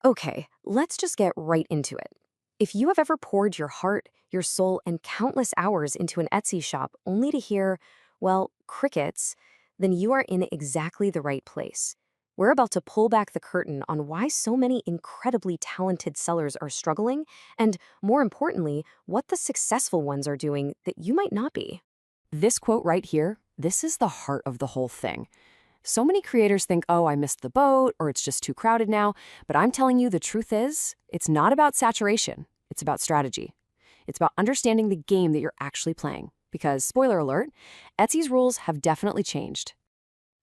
Okay, let's just get right into it. If you have ever poured your heart, your soul, and countless hours into an Etsy shop only to hear, well, crickets, then you are in exactly the right place. We're about to pull back the curtain on why so many incredibly talented sellers are struggling, and more importantly, what the successful ones are doing that you might not be. This quote right here, this is the heart of the whole thing. So many creators think, oh, I missed the boat, or it's just too crowded now. But I'm telling you, the truth is, it's not about saturation. It's about strategy. It's about understanding the game that you're actually playing. Because, spoiler alert, Etsy's rules have definitely changed.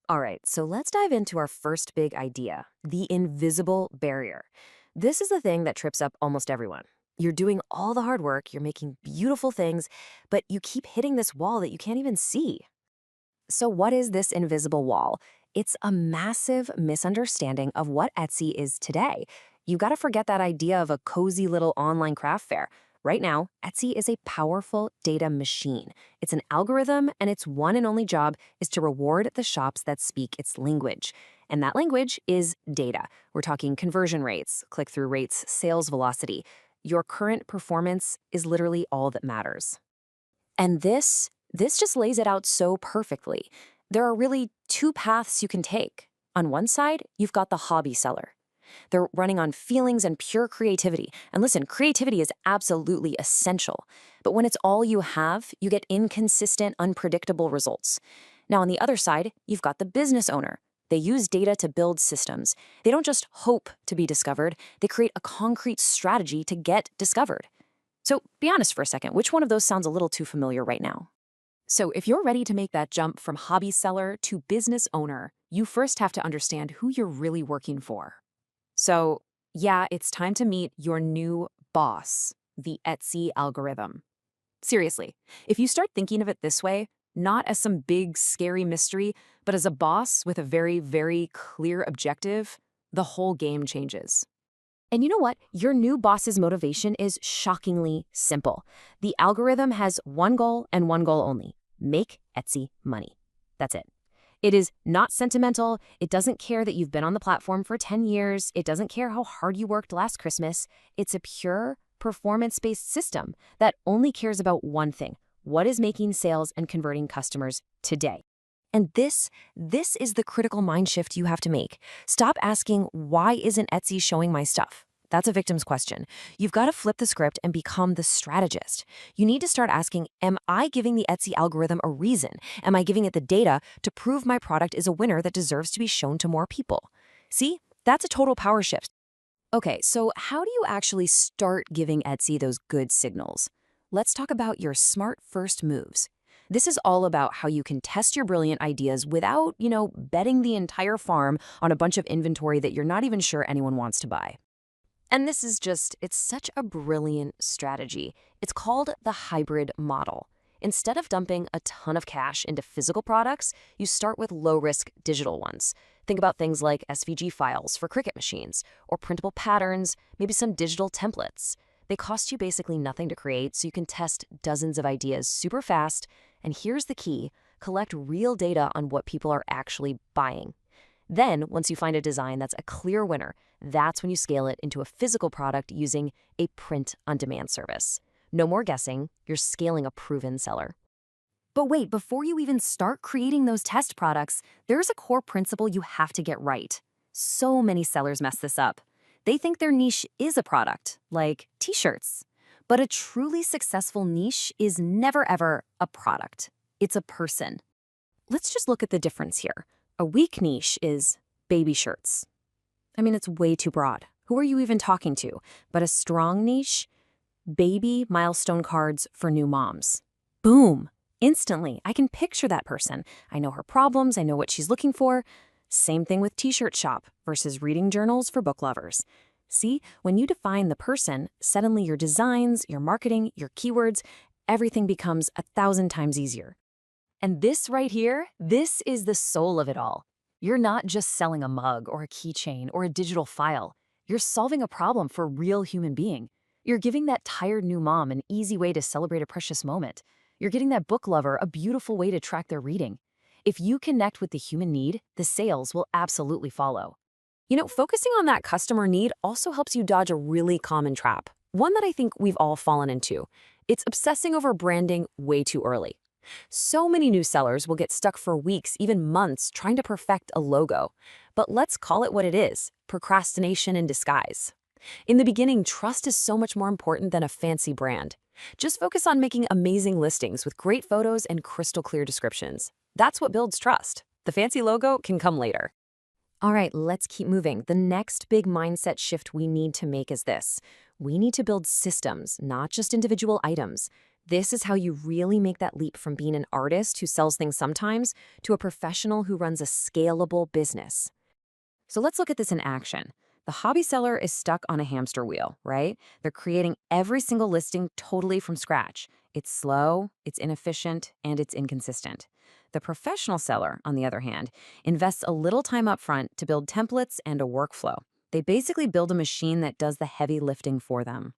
All right, so let's dive into our first big idea, the invisible barrier. This is the thing that trips up almost everyone. You're doing all the hard work, you're making beautiful things, but you keep hitting this wall that you can't even see. So, what is this invisible wall? It's a massive misunderstanding of what Etsy is today. You got to forget that idea of a cozy little online craft fair. Right now, Etsy is a powerful data machine. It's an algorithm, and its one and only job is to reward the shops that speak its language. And that language is data. We're talking conversion rates, click through rates, sales velocity. Your current performance is literally all that matters. And this just lays it out so perfectly. There are really two paths you can take. On one side, you've got the hobby seller. They're running on feelings and pure creativity. And listen, creativity is absolutely essential. But when it's all you have, you get inconsistent, unpredictable results. Now, on the other side, you've got the business owner. They use data to build systems. They don't just hope to be discovered, they create a concrete strategy to get discovered. So be honest for a second, which one of those sounds a little too familiar right now? So, if you're ready to make that jump from hobby seller to business owner, you first have to understand who you're really working for. So, yeah, it's time to meet your new boss, the Etsy algorithm. Seriously, if you start thinking of it this way, not as some big, scary mystery, but as a boss with a very, very clear objective, the whole game changes. And you know what? Your new boss's motivation is shockingly simple. The algorithm has one goal and one goal only: make Etsy money. That's it. It is not sentimental. It doesn't care that you've been on the platform for 10 years. It doesn't care how hard you worked last Christmas. It's a pure performance-based system that only cares about one thing: what is making sales and converting customers today. And this is the critical mind shift you have to make. Stop asking, why isn't Etsy showing my stuff? That's a victim's question. You've got to flip the script and become the strategist. You need to start asking, am I giving the Etsy algorithm a reason? Am I giving it the data to prove my product is a winner that deserves to be shown to more people? See, that's a total power shift. Okay, so how do you actually start giving Etsy those good signals? Let's talk about your smart first moves. This is all about how you can test your brilliant ideas without, betting the entire farm on a bunch of inventory that you're not even sure anyone wants to buy. And it's such a brilliant strategy. It's called the hybrid model. Instead of dumping a ton of cash into physical products, you start with low-risk digital ones. Think about things like SVG files for Cricut machines, or printable patterns, maybe some digital templates. They cost you basically nothing to create, so you can test dozens of ideas super fast. And here's the key: collect real data on what people are actually buying. Then, once you find a design that's a clear winner, that's when you scale it into a physical product using a print-on-demand service. No more guessing, you're scaling a proven seller. But wait, before you even start creating those test products, there's a core principle you have to get right. So many sellers mess this up. They think their niche is a product, like t-shirts. But a truly successful niche is never ever a product. It's a person. Let's just look at the difference here. A weak niche is baby shirts. I mean, it's way too broad. Who are you even talking to? But a strong niche? Baby milestone cards for new moms. Boom! Instantly, I can picture that person. I know her problems, I know what she's looking for. Same thing with t-shirt shop versus reading journals for book lovers. See, when you define the person, suddenly your designs, your marketing, your keywords, everything becomes 1,000 times easier. And this right here, this is the soul of it all. You're not just selling a mug or a keychain or a digital file. You're solving a problem for a real human being. You're giving that tired new mom an easy way to celebrate a precious moment. You're getting that book lover a beautiful way to track their reading. If you connect with the human need, the sales will absolutely follow. Focusing on that customer need also helps you dodge a really common trap, one that I think we've all fallen into. It's obsessing over branding way too early. So many new sellers will get stuck for weeks, even months, trying to perfect a logo. But let's call it what it is: procrastination in disguise. In the beginning, trust is so much more important than a fancy brand. Just focus on making amazing listings with great photos and crystal clear descriptions. That's what builds trust. The fancy logo can come later. All right, let's keep moving. The next big mindset shift we need to make is this. We need to build systems, not just individual items. This is how you really make that leap from being an artist who sells things sometimes to a professional who runs a scalable business. So let's look at this in action. The hobby seller is stuck on a hamster wheel, right? They're creating every single listing totally from scratch. It's slow, it's inefficient, and it's inconsistent. The professional seller, on the other hand, invests a little time up front to build templates and a workflow. They basically build a machine that does the heavy lifting for them.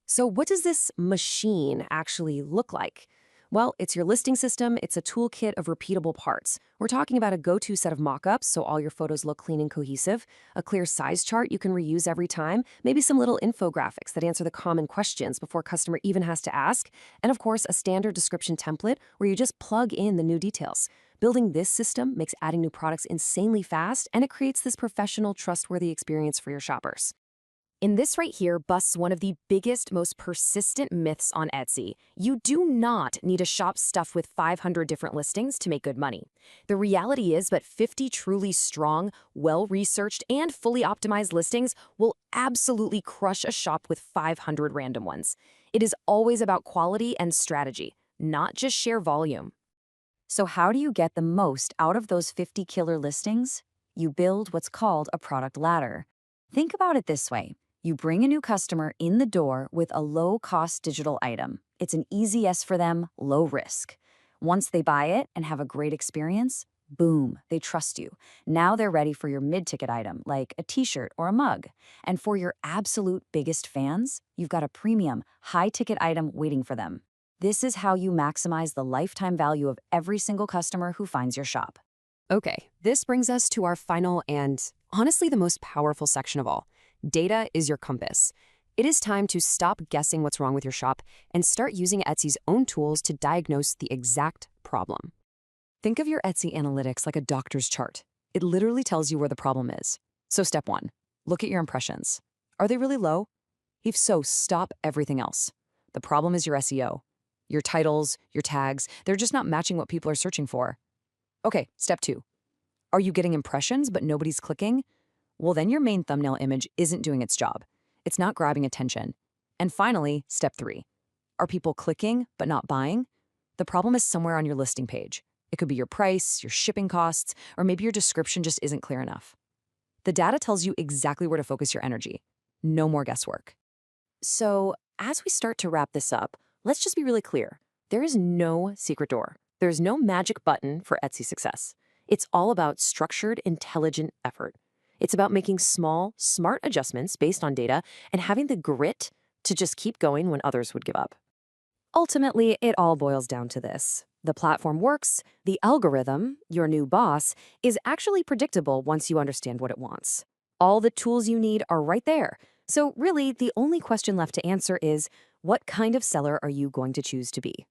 So what does this machine actually look like? Well, it's your listing system. It's a toolkit of repeatable parts. We're talking about a go-to set of mockups so all your photos look clean and cohesive, a clear size chart you can reuse every time, maybe some little infographics that answer the common questions before a customer even has to ask, and of course, a standard description template where you just plug in the new details. Building this system makes adding new products insanely fast, and it creates this professional, trustworthy experience for your shoppers. In this right here busts one of the biggest, most persistent myths on Etsy. You do not need to shop stuff with 500 different listings to make good money. The reality is that 50 truly strong, well-researched, and fully optimized listings will absolutely crush a shop with 500 random ones. It is always about quality and strategy, not just sheer volume. So how do you get the most out of those 50 killer listings? You build what's called a product ladder. Think about it this way. You bring a new customer in the door with a low-cost digital item. It's an easy yes for them, low risk. Once they buy it and have a great experience, boom, they trust you. Now they're ready for your mid-ticket item, like a t-shirt or a mug. And for your absolute biggest fans, you've got a premium, high-ticket item waiting for them. This is how you maximize the lifetime value of every single customer who finds your shop. Okay, this brings us to our final and honestly the most powerful section of all. Data is your compass. It is time to stop guessing what's wrong with your shop and start using Etsy's own tools to diagnose the exact problem. Think of your Etsy analytics like a doctor's chart. It literally tells you where the problem is. So step 1, look at your impressions. Are they really low? If so, stop everything else. The problem is your SEO. Your titles, your tags, they're just not matching what people are searching for. Okay, step 2. Are you getting impressions but nobody's clicking? Well, then your main thumbnail image isn't doing its job. It's not grabbing attention. And finally, step 3. Are people clicking but not buying? The problem is somewhere on your listing page. It could be your price, your shipping costs, or maybe your description just isn't clear enough. The data tells you exactly where to focus your energy. No more guesswork. So, as we start to wrap this up, let's just be really clear. There is no secret door. There's no magic button for Etsy success. It's all about structured, intelligent effort. It's about making small, smart adjustments based on data and having the grit to just keep going when others would give up. Ultimately, it all boils down to this. The platform works, the algorithm, your new boss, is actually predictable once you understand what it wants. All the tools you need are right there. So really, the only question left to answer is, what kind of seller are you going to choose to be?